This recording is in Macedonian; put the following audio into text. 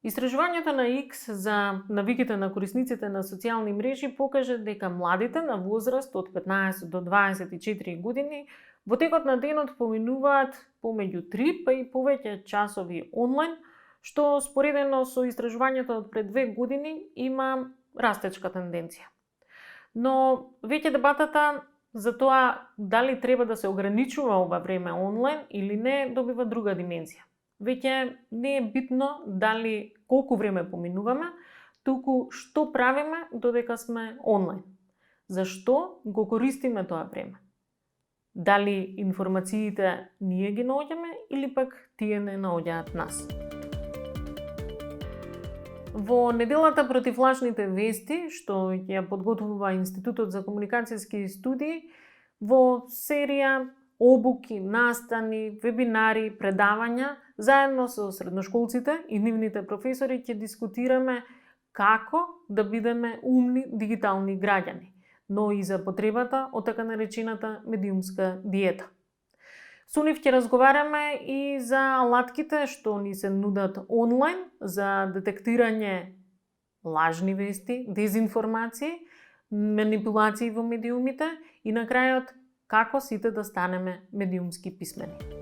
Истражувањето на X за навиките на корисниците на социјални мрежи покажа дека младите на возраст од 15 до 24 години во текот на денот поминуваат помеѓу 3 па и повеќе часови онлайн, што споредено со истражувањето од пред 2 години има растечка тенденција. Но веќе дебатата за тоа дали треба да се ограничува ова време онлайн или не добива друга димензија. Веќе не е битно дали колку време поминуваме, туку што правиме додека сме онлайн. Зашто го користиме тоа време? Дали информациите ние ги наоѓаме или пак тие не наоѓаат нас? Во неделата против лажните вести, што ја подготвува Институтот за комуникацијски студии, во серија обуки, настани, вебинари, предавања, заедно со средношколците и нивните професори ќе дискутираме како да бидеме умни дигитални граѓани, но и за потребата од така наречената медиумска диета. Со нив ќе разговараме и за алатките што ни се нудат онлайн за детектирање лажни вести, дезинформации, манипулации во медиумите и на крајот како сите да станеме медиумски писмени.